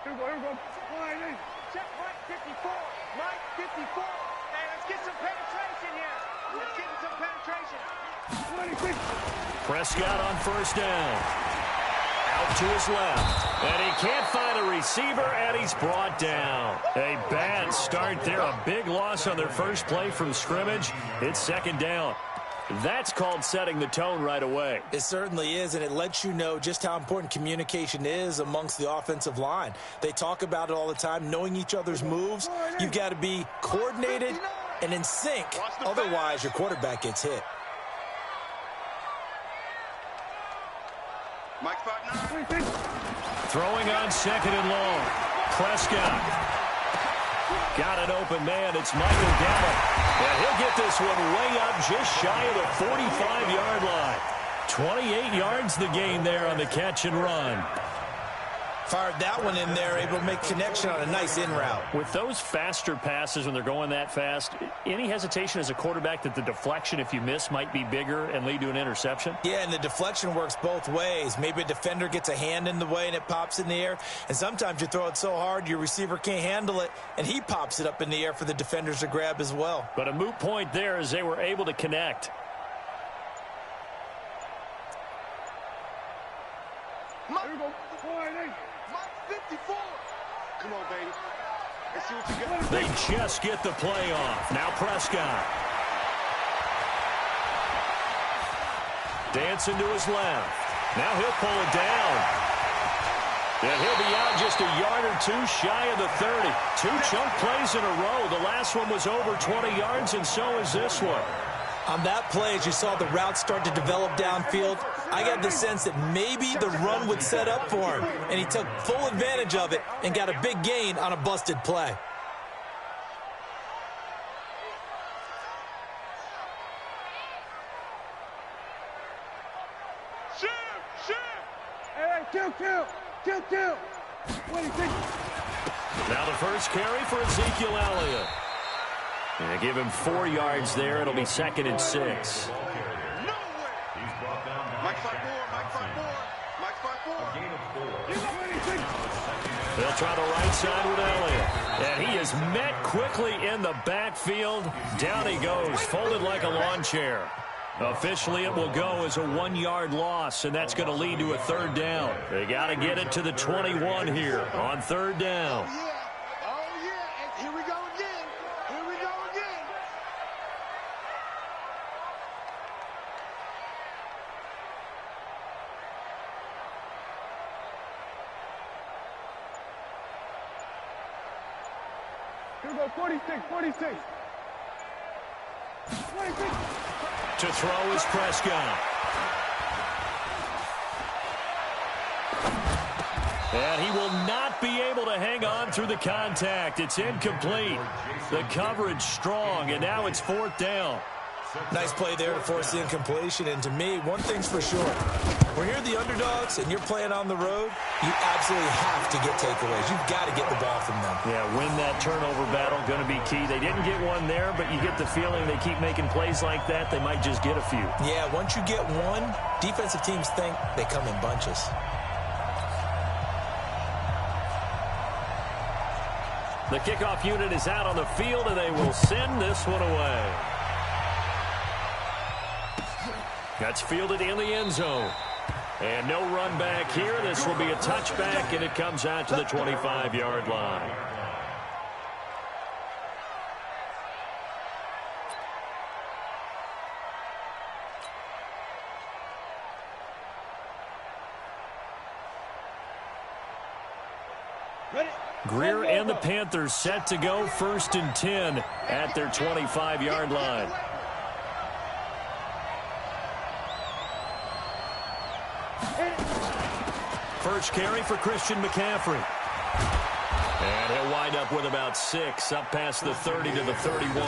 Here we go. Check Mike 54. Mike 54. Hey, let's get some penetration here. Let's get some penetration. Prescott on first down. Out to his left. And he can't find a receiver, and he's brought down. A bad start there. A big loss on their first play from scrimmage. It's second down. That's called setting the tone right away. It certainly is, and it lets you know just how important communication is amongst the offensive line. They talk about it all the time, knowing each other's moves. You've got to be coordinated and in sync. Otherwise, your quarterback gets hit. Throwing on second and long. Prescott. Got an open man. It's Michael Gallup. And he'll get this one way up just shy of the 45-yard line. 28 yards the gain there on the catch and run. Fired that one in there, able to make connection on a nice in route. With those faster passes when they're going that fast, any hesitation as a quarterback that the deflection, if you miss, might be bigger and lead to an interception? Yeah, and the deflection works both ways. Maybe a defender gets a hand in the way and it pops in the air. And sometimes you throw it so hard your receiver can't handle it, and he pops it up in the air for the defenders to grab as well. But a moot point there as they were able to connect. Come on, baby. Let's see what you got. They just get the play off. Now Prescott. Dancing to his left. Now he'll pull it down. And he'll be out just a yard or two shy of the 30. Two chunk plays in a row. The last one was over 20 yards, and so is this one. On that play, as you saw the route start to develop downfield, I got the sense that maybe the run would set up for him, and he took full advantage of it and got a big gain on a busted play. Two. Now the first carry for Ezekiel Elliott. And they give him 4 yards there. It'll be 2nd and 6. They'll try the right side with Elliott. And he is met quickly in the backfield. Down he goes, folded like a lawn chair. Officially, it will go as a 1-yard loss, and that's going to lead to a third down. They got to get it to the 21 here on third down. Here we go again. Here we go, 46. To throw is Prescott. And he will not be able to hang on through the contact. It's incomplete. The coverage strong, and now it's 4th down. Nice play there to force the incompletion. And to me, one thing's for sure. When you're the underdogs and you're playing on the road, you absolutely have to get takeaways. You've got to get the ball from them. Yeah, win that turnover battle, going to be key. They didn't get one there, but you get the feeling they keep making plays like that, they might just get a few. Yeah, once you get one, defensive teams think they come in bunches. The kickoff unit is out on the field, and they will send this one away. That's fielded in the end zone. And no run back here. This will be a touchback, and it comes out to the 25-yard line. Greer and the Panthers set to go 1st and 10 at their 25-yard line. First carry for Christian McCaffrey. And he'll wind up with about 6, up past the 30 to the 31.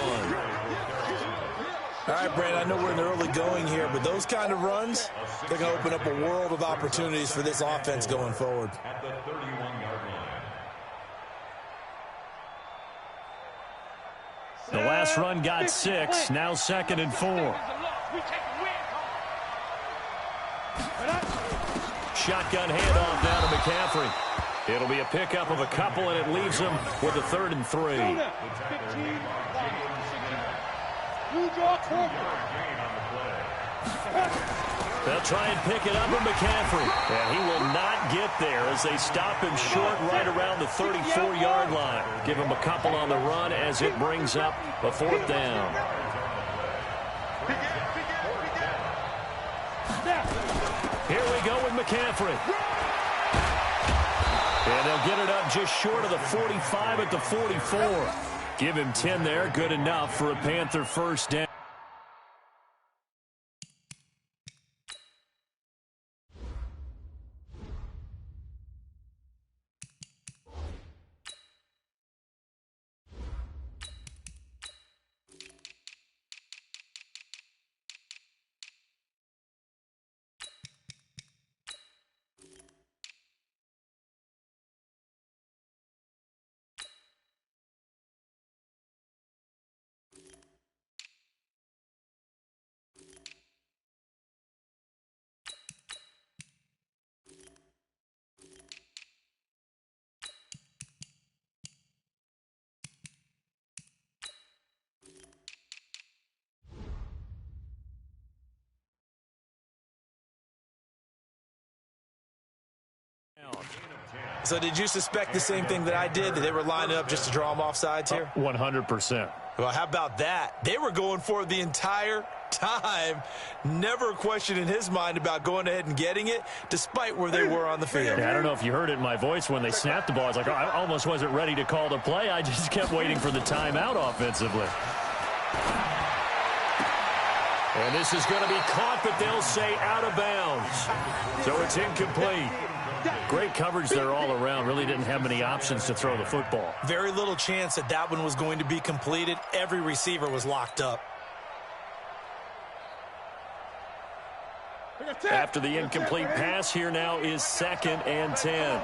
All right, Brad, I know we're in the early going here, but those kind of runs, they're going to open up a world of opportunities for this offense going forward. The last run got 6, now 2nd and 4. Shotgun handoff now to McCaffrey. It'll be a pickup of a couple, and it leaves them with a 3rd and 3. 15. You draw They'll try and pick it up with McCaffrey. And he will not get there as they stop him short right around the 34-yard line. Give him a couple on the run as it brings up a 4th down. Here we go with McCaffrey. And they'll get it up just short of the 45 at the 44. Give him 10 there. Good enough for a Panther 1st down. So did you suspect the same thing that I did, that they were lining up just to draw them off sides here? 100%. Well, how about that? They were going for it the entire time. Never a question in his mind about going ahead and getting it, despite where they were on the field. Yeah, I don't know if you heard it in my voice when they snapped the ball. I was like, oh, I almost wasn't ready to call the play. I just kept waiting for the timeout offensively. And this is going to be caught, but they'll say out of bounds. So it's incomplete. Great coverage there all around. Really didn't have many options to throw the football. Very little chance that that one was going to be completed. Every receiver was locked up. After the incomplete pass, here now is 2nd and 10.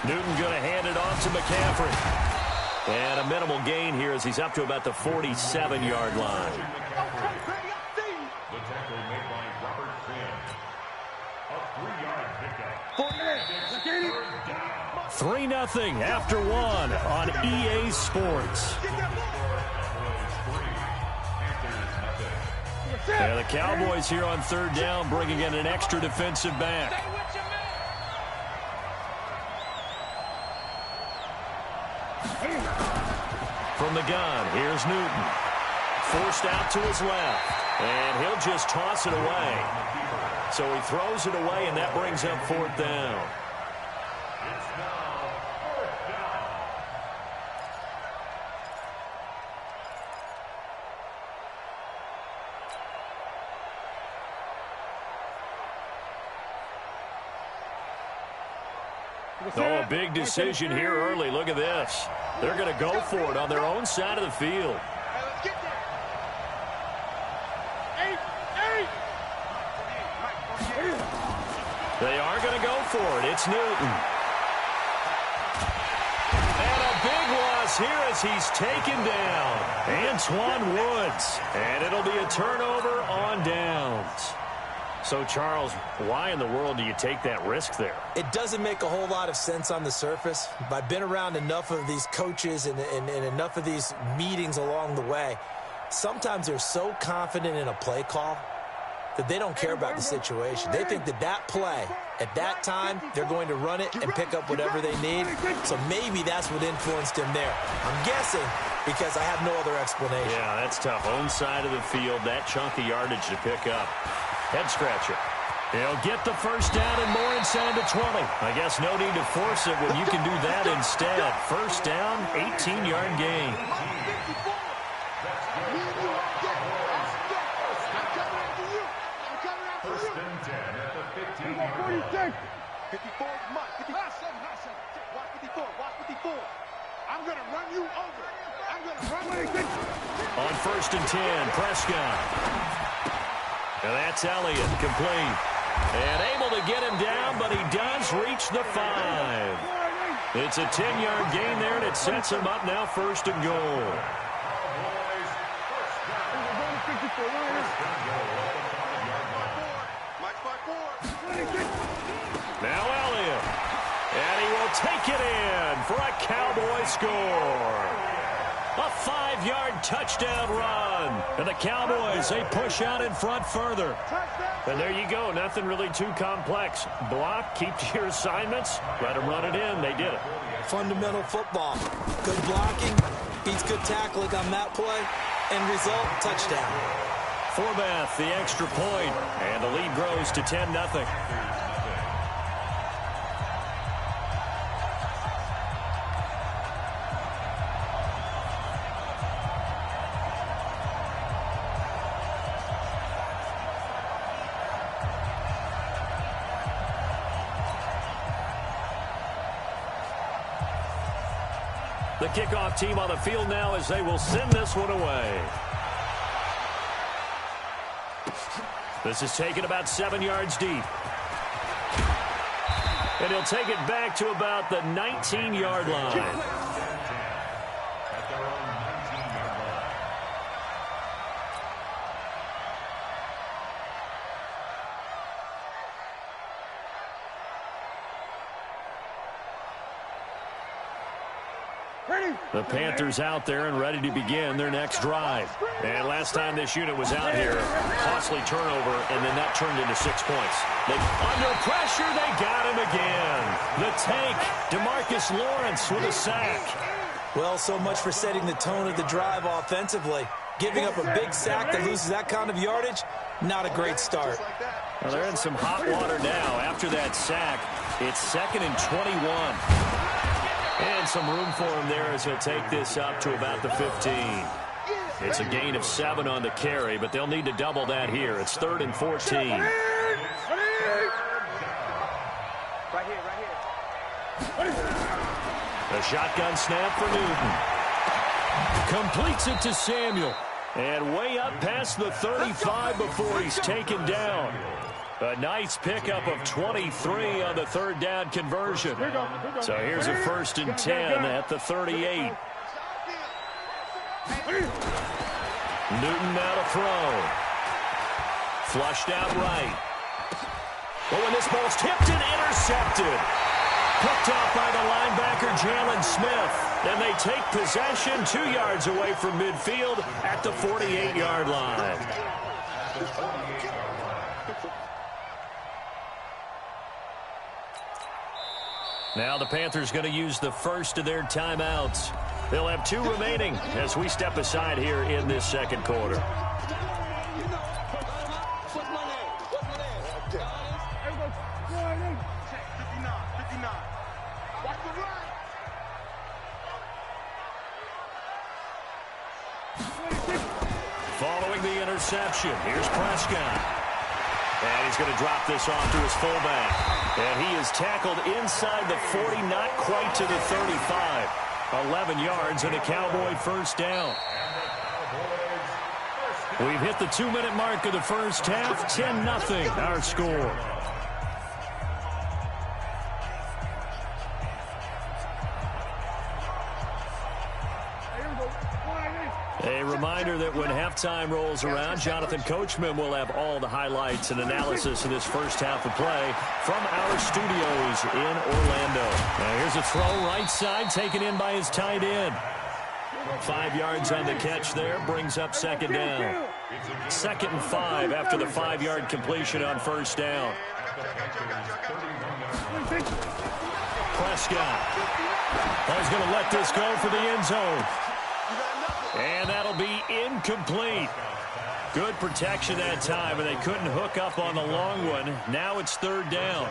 Newton going to hand it off to McCaffrey. And a minimal gain here as he's up to about the 47-yard line. 3-0 after 1 on EA Sports. Yeah, the Cowboys here on 3rd down, bringing in an extra defensive back. From the gun, here's Newton. Forced out to his left, and he'll just toss it away. So he throws it away, and that brings up 4th down. Oh, a big decision here early. Look at this. They're going to go for it on their own side of the field. They are going to go for it. It's Newton. And a big loss here as he's taken down. Antoine Woods. And it'll be a turnover on downs. So, Charles, why in the world do you take that risk there? It doesn't make a whole lot of sense on the surface. I've been around enough of these coaches and enough of these meetings along the way. Sometimes they're so confident in a play call that they don't care about the situation. They think that that play, at that time, they're going to run it and pick up whatever they need. So maybe that's what influenced him there. I'm guessing because I have no other explanation. Yeah, that's tough. Own side of the field, that chunk of yardage to pick up. Head scratcher. He'll get the 1st down and more inside the 20. I guess no need to force it when you can do that instead. 1st down, 18-yard gain. First and 10 at the 15-yard line. 54 is mine. 54. Watch 54. Watch 54. I'm going to run you over. I'm going to run you over. On 1st and 10, Prescott. And that's Elliott, complete. And able to get him down, but he does reach the 5. It's a 10-yard gain there, and it sets him up now 1st and goal. Now take it in for a Cowboy score. A 5-yard touchdown run. And the Cowboys, they push out in front further. And there you go. Nothing really too complex. Block, keep to your assignments, let them run it in. They did it. Fundamental football. Good blocking beats good tackling on that play. End result, touchdown. Forbath, the extra point, and the lead grows to 10-0. The kickoff team on the field now as they will send this one away. This is taken about 7 yards deep. And he'll take it back to about the 19-yard line. The Panthers out there and ready to begin their next drive. And last time this unit was out here, costly turnover, and then that turned into 6 points. Under pressure, they got him again. The tank, DeMarcus Lawrence with a sack. Well, so much for setting the tone of the drive offensively. Giving up a big sack that loses that kind of yardage, not a great start. Well, they're in some hot water now. After that sack, it's 2nd and 21. And some room for him there as he'll take this up to about the 15. It's a gain of 7 on the carry, but they'll need to double that here. It's 3rd and 14. Right here. The shotgun snap for Newton. Completes it to Samuel. And way up past the 35 before he's taken down. A nice pickup of 23 on the 3rd down conversion. So here's a 1st and 10 at the 38. Newton now to throw. Flushed out right. Oh, and this ball's tipped and intercepted. Picked off by the linebacker, Jalen Smith. And they take possession 2 yards away from midfield at the 48-yard line. Now the Panthers going to use the first of their timeouts. They'll have 2 remaining as we step aside here in this second quarter. Following the interception, here's Prescott. And he's going to drop this off to his fullback. And he is tackled inside the 40, not quite to the 35. 11 yards and a Cowboy first down. We've hit the 2-minute mark of the first half. 10-0 our score. A reminder that when halftime rolls around, Jonathan Coachman will have all the highlights and analysis of this first half of play from our studios in Orlando. Now here's a throw right side taken in by his tight end. 5 yards on the catch there, brings up 2nd down. 2nd and 5 after the 5-yard completion on first down. Prescott. He's going to let this go for the end zone. And that'll be incomplete. Good protection that time, and they couldn't hook up on the long one. Now it's 3rd down.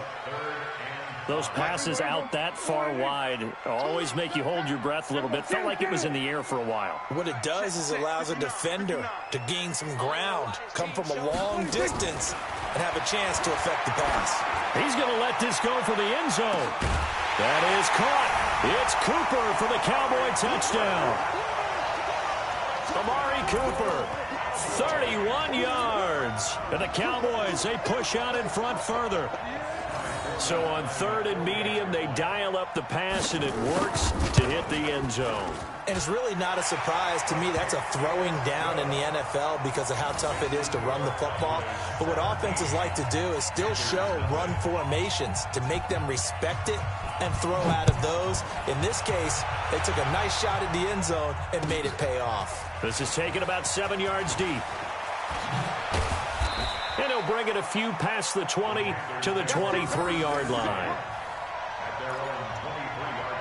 Those passes out that far wide always make you hold your breath a little bit. Felt like it was in the air for a while. What it does is it allows a defender to gain some ground, come from a long distance, and have a chance to affect the pass. He's going to let this go for the end zone. That is caught. It's Cooper for the Cowboy touchdown. Amari Cooper, 31 yards. And the Cowboys, they push out in front further. So on 3rd and medium, they dial up the pass, and it works to hit the end zone. And it's really not a surprise to me. That's a throwing down in the NFL because of how tough it is to run the football. But what offenses like to do is still show run formations to make them respect it and throw out of those. In this case, they took a nice shot at the end zone and made it pay off. This is taken about 7 yards deep. And he'll bring it a few past the 20 to the 23-yard line. At their own 23-yard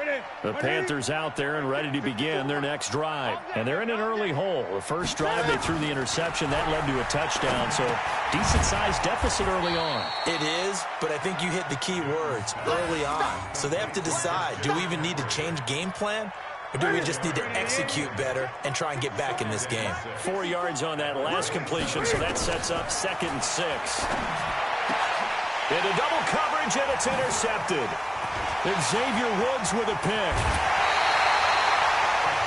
line. The Panthers out there and ready to begin their next drive. And they're in an early hole. The first drive, they threw the interception. That led to a touchdown. So decent-sized deficit early on. It is, but I think you hit the key words, early on. So they have to decide, do we even need to change game plan? Or do we just need to execute better and try and get back in this game? 4 yards on that last completion, so that sets up 2nd and 6. Into double coverage, and it's intercepted. And Xavier Woods with a pick.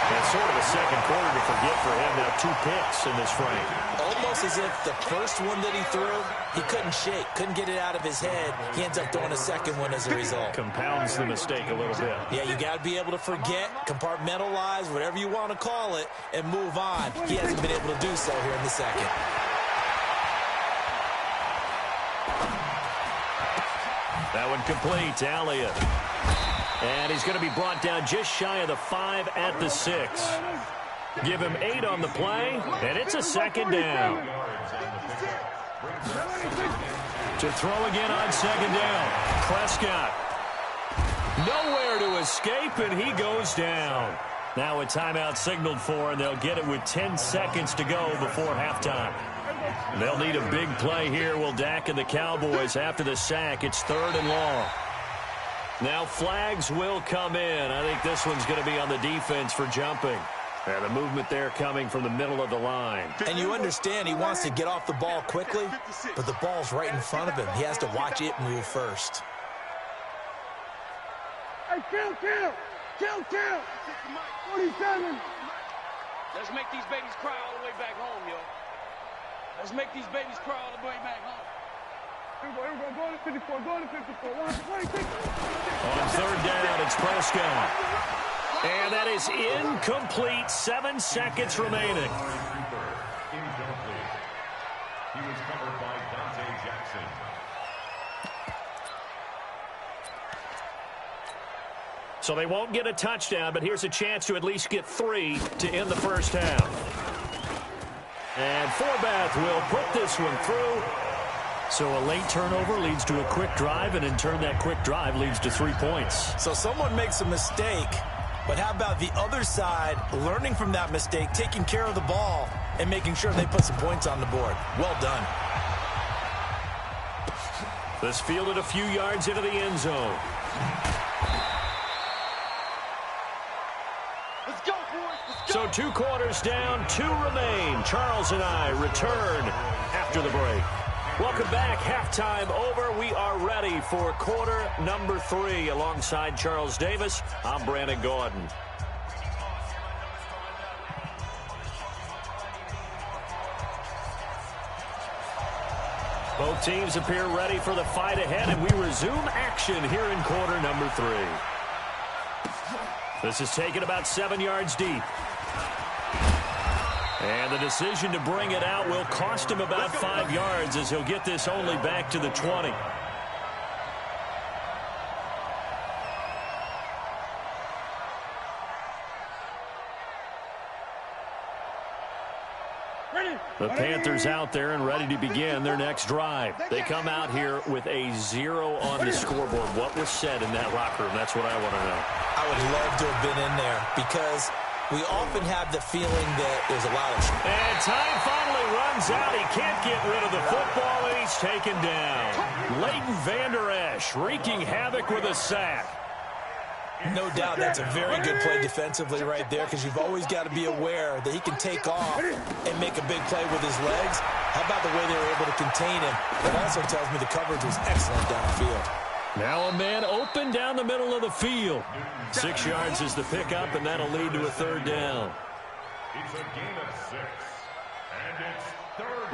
That's sort of a second quarter to forget for him. Now 2 picks in this frame. Almost as if the first one that he threw, he couldn't shake, couldn't get it out of his head. He ends up throwing a second one as a result. Compounds the mistake a little bit. Yeah, you got to be able to forget, compartmentalize, whatever you want to call it, and move on. He hasn't been able to do so here in the second. That one complete to Elliott. And he's going to be brought down just shy of the 5 at the 6. Give him 8 on the play, and it's a 2nd down. To throw again on 2nd down. Prescott. Nowhere to escape, and he goes down. Now a timeout signaled for, and they'll get it with 10 seconds to go before halftime. They'll need a big play here, will Dak and the Cowboys. After the sack, it's 3rd and long. Now flags will come in. I think this one's going to be on the defense for jumping. And the movement there coming from the middle of the line. And you understand he wants to get off the ball quickly, but the ball's right in front of him. He has to watch it move first. Hey, count. 47. Let's make these babies cry all the way back home, yo. Let's make these babies cry all the way back home. Here we go. Go to 54. Go to 54. 126. On 3rd down, it's Prescott. And that is incomplete. 7 seconds remaining. Incomplete. He was covered by Dante Jackson. So they won't get a touchdown, but here's a chance to at least get 3 to end the first half. And Forbath will put this one through. So a late turnover leads to a quick drive, and in turn that quick drive leads to 3 points. So someone makes a mistake, but how about the other side learning from that mistake, taking care of the ball, and making sure they put some points on the board? Well done. This fielded a few yards into the end zone. Let's go, boys. Let's go. So 2 quarters down, 2 remain. Charles and I return after the break. Welcome back. Halftime over. We are ready for quarter number 3. Alongside Charles Davis, I'm Brandon Gordon. Both teams appear ready for the fight ahead, and we resume action here in quarter number 3. This is taken about 7 yards deep. And the decision to bring it out will cost him about 5 yards, as he'll get this only back to the 20. The Panthers out there and ready to begin their next drive. They come out here with a 0 on the scoreboard. What was said in that locker room? That's what I want to know. I would love to have been in there because we often have the feeling that there's a lot of... And time finally runs out. He can't get rid of the football, and he's taken down. Leighton Vander Esch wreaking havoc with a sack. No doubt that's a very good play defensively right there, because you've always got to be aware that he can take off and make a big play with his legs. How about the way they were able to contain him? That also tells me the coverage was excellent downfield. Now a man open down the middle of the field. 6 yards is the pickup, and that'll lead to a 3rd down. It's a gain of 6.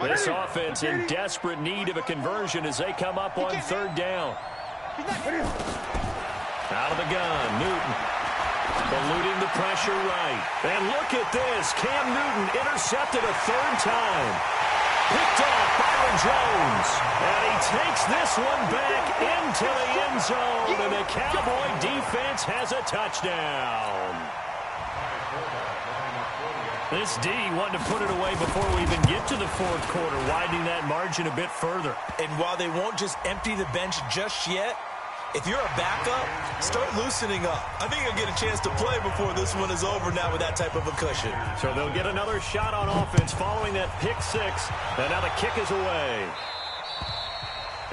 This offense in desperate need of a conversion as they come up on third down. Out of the gun, Newton. Eluding the pressure right. And look at this. Cam Newton intercepted a third time. Picked off Byron Jones. And he takes this one back into the end zone. And the Cowboy defense has a touchdown. This D wanted to put it away before we even get to the fourth quarter, widening that margin a bit further. And while they won't just empty the bench just yet, if you're a backup, start loosening up. I think you'll get a chance to play before this one is over now with that type of a cushion. So they'll get another shot on offense following that pick six. And now the kick is away.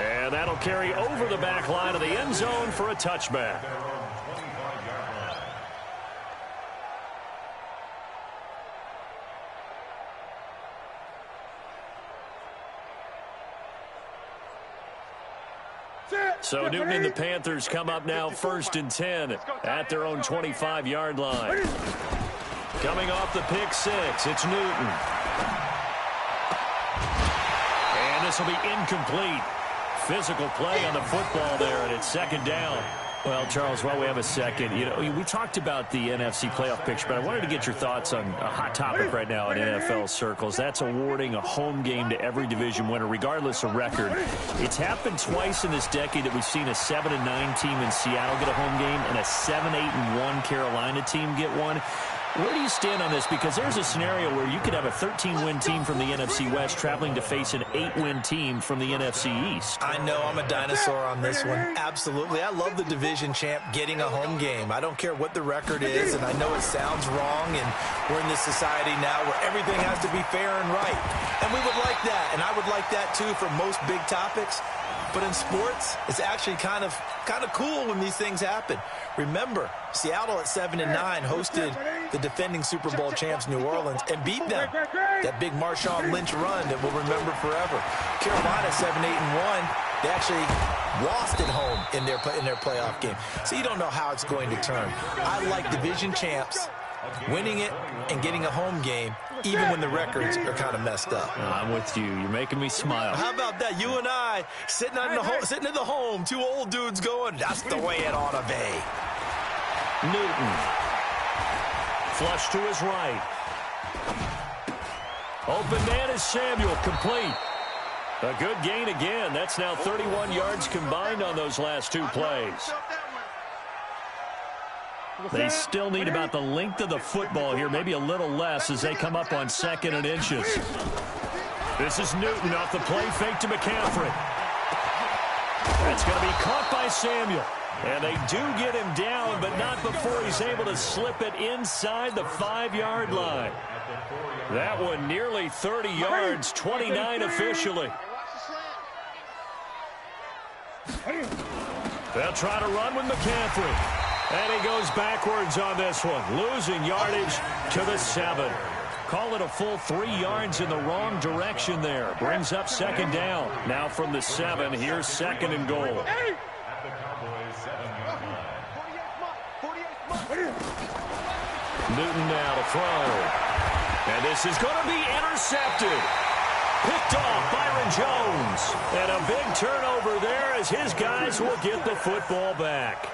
And that'll carry over the back line of the end zone for a touchback. So Newton and the Panthers come up now 1st and 10 at their own 25-yard line. Coming off the pick six, it's Newton. And this will be incomplete. Physical play on the football there, and it's second down. Well, Charles, while we have a second, we talked about the NFC playoff picture, but I wanted to get your thoughts on a hot topic right now in NFL circles. That's awarding a home game to every division winner, regardless of record. It's happened twice in this decade that we've seen a 7-9 team in Seattle get a home game and a 7-8-1 Carolina team get one. Where do you stand on this? Because there's a scenario where you could have a 13-win team from the NFC West traveling to face an 8-win team from the NFC East. I know I'm a dinosaur on this one. Absolutely. I love the division champ getting a home game. I don't care what the record is, and I know it sounds wrong, and we're in this society now where everything has to be fair and right. And we would like that, and I would like that too for most big topics. But in sports, it's actually kind of cool when these things happen. Remember, Seattle at 7-9 hosted the defending Super Bowl champs New Orleans and beat them. That big Marshawn Lynch run that we'll remember forever. Carolina 7-8-1. They actually lost at home in their playoff game. So you don't know how it's going to turn. I like division champs winning it and getting a home game, even when the records are kind of messed up. I'm with you. You're making me smile. How about that? You and I sitting at the home, two old dudes going, that's the way it ought to be. Newton. Flush to his right. Open man is Samuel. Complete. A good gain again. That's now 31 yards combined on those last two plays. They still need about the length of the football here, maybe a little less as they come up on 2nd and inches. This is Newton off the play fake to McCaffrey. That's going to be caught by Samuel. And they do get him down, but not before he's able to slip it inside the 5-yard line. That one nearly 30 yards, 29 officially. They'll try to run with McCaffrey. And he goes backwards on this one, losing yardage to the 7. Call it a full 3 yards in the wrong direction there. Brings up 2nd down. Now from the 7, here's 2nd and goal. Newton now to throw. And this is going to be intercepted. Picked off Byron Jones. And a big turnover there as his guys will get the football back.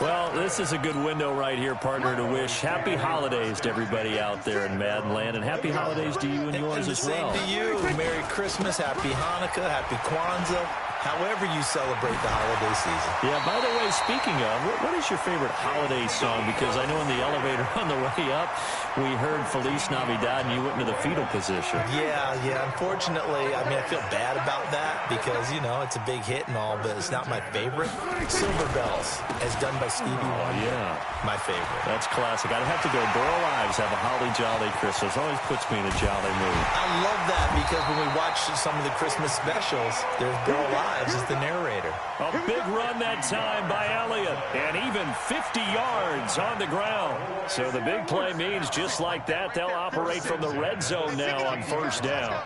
Well, this is a good window right here, partner, to wish happy holidays to everybody out there in Madden land, and happy holidays to you and yours as well. Same to you. Merry Christmas, happy Hanukkah, happy Kwanzaa, however you celebrate the holiday season. Yeah, by the way, speaking of, what is your favorite holiday song? Because I know in the elevator on the way up, we heard Feliz Navidad, and you went into the fetal position. Yeah. Unfortunately, I feel bad about that because, it's a big hit and all, but it's not my favorite. Silver Bells, as done by Stevie Wonder. Yeah. My favorite. That's classic. I'd have to go Burl Ives, have a holly jolly Christmas. Always puts me in a jolly mood. I love that because when we watch some of the Christmas specials, there's Burl Ives as the narrator. A big run that time by Elliott, and even 50 yards on the ground. So the big play means just like that, they'll operate from the red zone now on 1st down.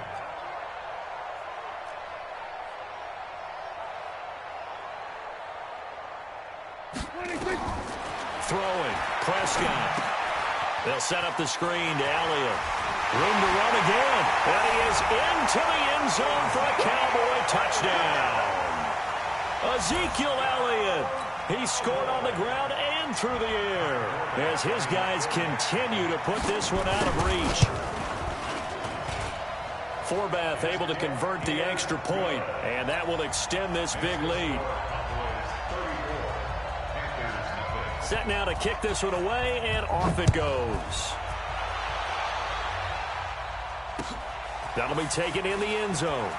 Throwing, Prescott. They'll set up the screen to Elliott. Room to run again. And he is into the end zone for a Cowboy touchdown. Ezekiel Elliott. He scored on the ground and through the air as his guys continue to put this one out of reach. Forbath able to convert the extra point, and that will extend this big lead. Set now to kick this one away, and off it goes. That'll be taken in the end zone.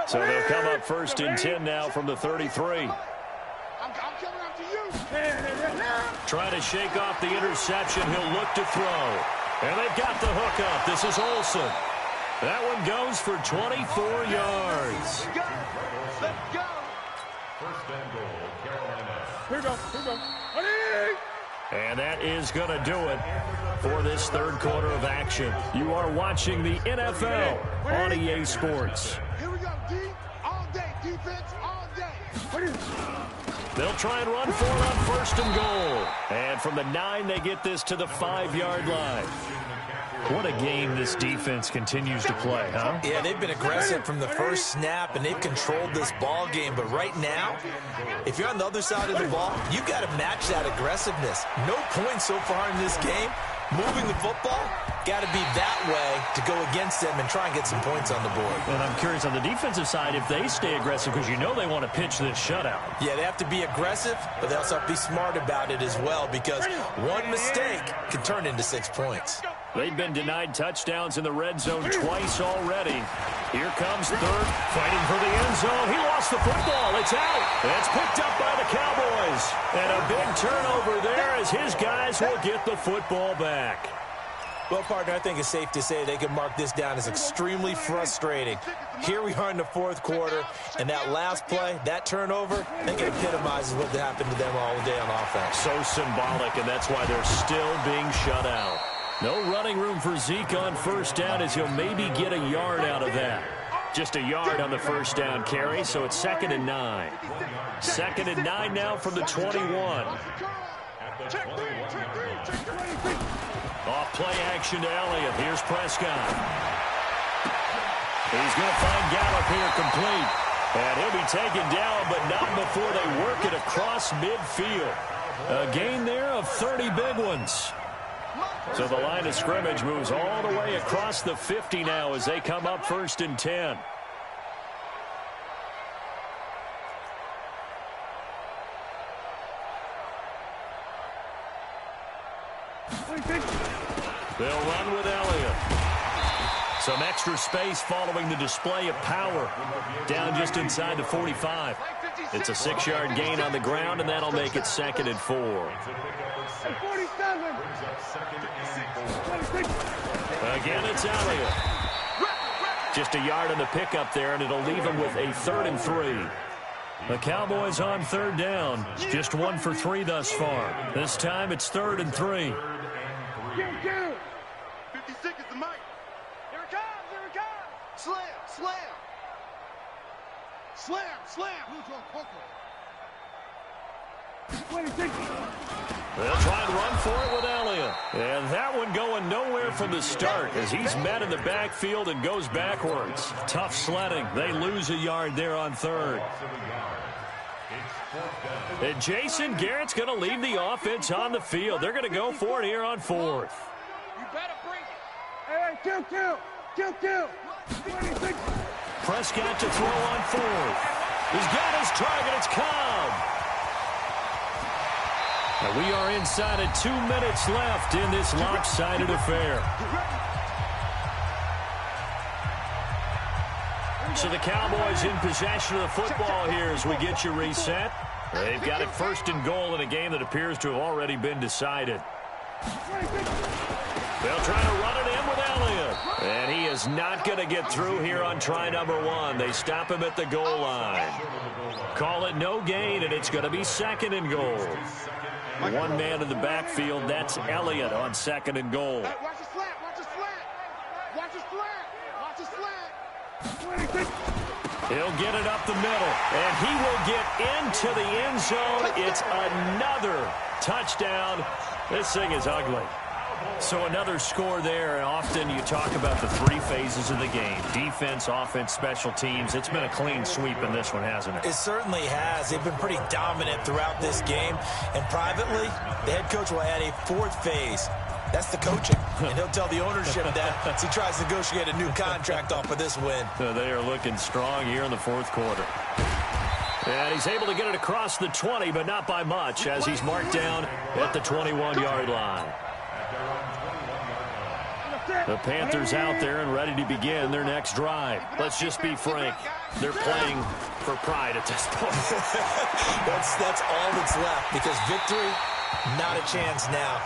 So they'll come up 1st and 10 now from the 33. Trying to shake off the interception. He'll look to throw. And they've got the hook up. This is Olsen. That one goes for 24 yards. Let's go. First and goal, Carolina. Here we go. And that is going to do it for this third quarter of action. You are watching the NFL on EA Sports. Here we go, D. All day. Defense all day. They'll try and run for it on 1st and goal. And from the 9, they get this to the 5-yard line. What a game this defense continues to play, huh? Yeah, they've been aggressive from the first snap, and they've controlled this ball game. But right now, if you're on the other side of the ball, you've got to match that aggressiveness. No points so far in this game. Moving the football, got to be that way to go against them and try and get some points on the board. And I'm curious on the defensive side if they stay aggressive, because you know they want to pitch this shutout. Yeah, they have to be aggressive, but they also have to be smart about it as well, because one mistake can turn into 6 points. They've been denied touchdowns in the red zone twice already. Here comes third, fighting for the end zone. He lost the football. It's out. It's picked up by the Cowboys. And a big turnover there as his guys will get the football back. Well, partner, I think it's safe to say they can mark this down as extremely frustrating. Here we are in the 4th quarter, and that last play, that turnover, I think it epitomizes what happened to them all day on offense. So symbolic, and that's why they're still being shut out. No running room for Zeke on 1st down, as he'll maybe get a yard out of that. Just a yard on the 1st down carry, so it's 2nd and 9. 2nd and 9 now from the 21. Off play action to Elliott. Here's Prescott. He's going to find Gallup here complete. And he'll be taken down, but not before they work it across midfield. A gain there of 30 big ones. So the line of scrimmage moves all the way across the 50 now as they come up 1st and 10. They'll run with Elliott. Some extra space following the display of power. Down just inside the 45. It's a 6-yard gain on the ground, and that'll make it 2nd and 4. 47. Again, it's Elliott. Just a yard on the pickup there, and it'll leave him with a 3rd and 3. The Cowboys on 3rd down. Just 1 for 3 thus far. This time it's 3rd and 3. 56 is the mic. Here it comes, here it comes. Slam, slam. Slam, slam. 26. They'll try and run for it with Elliott. And that one going nowhere from the start as he's met in the backfield and goes backwards. Tough sledding. They lose a yard there on 3rd. And Jason Garrett's going to lead the offense on the field. They're going to go for it here on 4th. You better bring it. Hey, kill. 26. Prescott to throw on 4th. He's got his target. It's Cobb. And we are inside of 2 minutes left in this lopsided affair. So the Cowboys in possession of the football here as we get you reset. They've got it 1st and goal in a game that appears to have already been decided. They'll try to run it in with Elliott. And he is not going to get through here on try number 1. They stop him at the goal line. Call it no gain, and it's going to be 2nd and goal. One man in the backfield, that's Elliott on 2nd and goal. Watch the slant, watch the slant. Watch the slant, watch the slant. He'll get it up the middle, and he will get into the end zone. It's another touchdown. This thing is ugly. So another score there, and often you talk about the 3 phases of the game. Defense, offense, special teams. It's been a clean sweep in this one, hasn't it? It certainly has. They've been pretty dominant throughout this game. And privately, the head coach will add a 4th phase. That's the coaching. And he'll tell the ownership that as he tries to negotiate a new contract off of this win. They are looking strong here in the 4th quarter. And he's able to get it across the 20, but not by much, as he's marked down at the 21-yard line. The Panthers out there and ready to begin their next drive. Let's just be frank. They're playing for pride at this point. That's all that's left, because victory, not a chance now.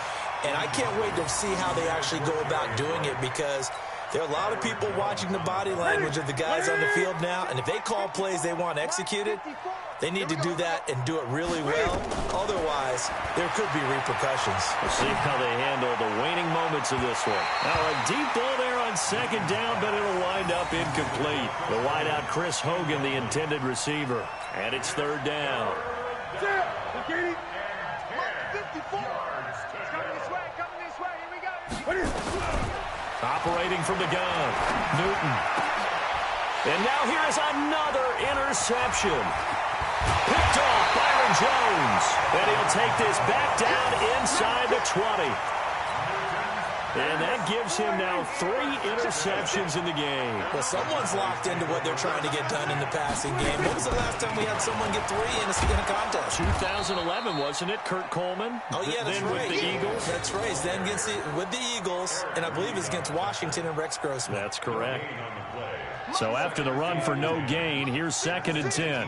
And I can't wait to see how they actually go about doing it, because there are a lot of people watching the body language of the guys on the field now, and if they call plays they want executed, they need to do that and do it really well. Otherwise, there could be repercussions. We'll see how they handle the waning moments of this one. Now, a deep ball there on 2nd down, but it'll wind up incomplete. The wideout, Chris Hogan, the intended receiver. And it's 3rd down. Operating from the gun, Newton. And now here is another interception. Picked off Byron Jones. And he'll take this back down inside the 20. And that gives him now 3 interceptions in the game. Well, someone's locked into what they're trying to get done in the passing game. When was the last time we had someone get 3 in a contest? 2011, wasn't it? Kurt Coleman? Oh, yeah, that's then right. with the Eagles? That's right. Then with the Eagles, and I believe it's against Washington and Rex Grossman. That's correct. So after the run for no gain, here's 2nd and 10.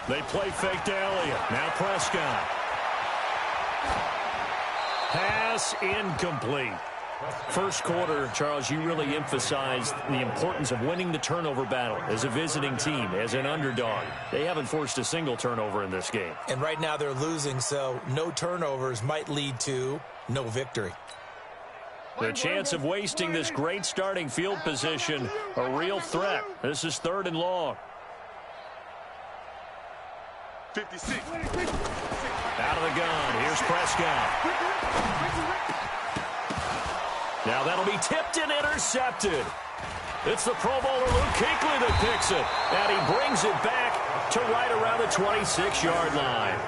They play fake to Elliott. Now Prescott. Pass incomplete. First quarter, Charles, you really emphasized the importance of winning the turnover battle as a visiting team, as an underdog. They haven't forced a single turnover in this game. And right now they're losing, so no turnovers might lead to no victory. The chance of wasting this great starting field position, a real threat. This is 3rd and long. 56. Out of the gun. Here's Prescott. Now that'll be tipped and intercepted. It's the Pro Bowler Luke Kuechly that picks it. And he brings it back to right around the 26-yard line.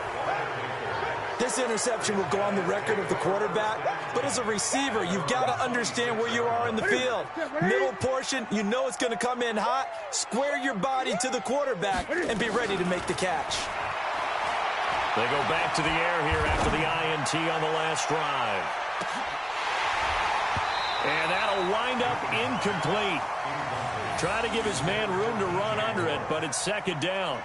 This interception will go on the record of the quarterback, but as a receiver, you've got to understand where you are in the field. Middle portion, you know it's going to come in hot. Square your body to the quarterback and be ready to make the catch. They go back to the air here after the INT on the last drive. And that'll wind up incomplete. Try to give his man room to run under it, but it's 2nd down.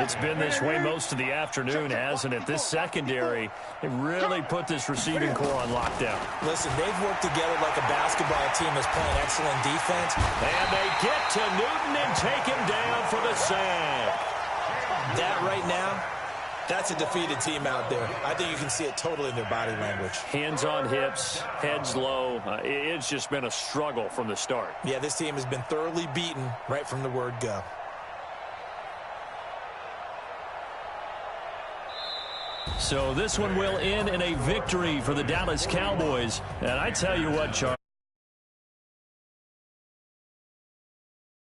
It's been this way most of the afternoon, hasn't it? This secondary, it really put this receiving core on lockdown. Listen, they've worked together like a basketball team that's playing excellent defense. And they get to Newton and take him down for the sack. That right now, that's a defeated team out there. I think you can see it totally in their body language. Hands on hips, heads low. It's just been a struggle from the start. Yeah, this team has been thoroughly beaten right from the word go. So this one will end in a victory for the Dallas Cowboys. And I tell you what, Charles.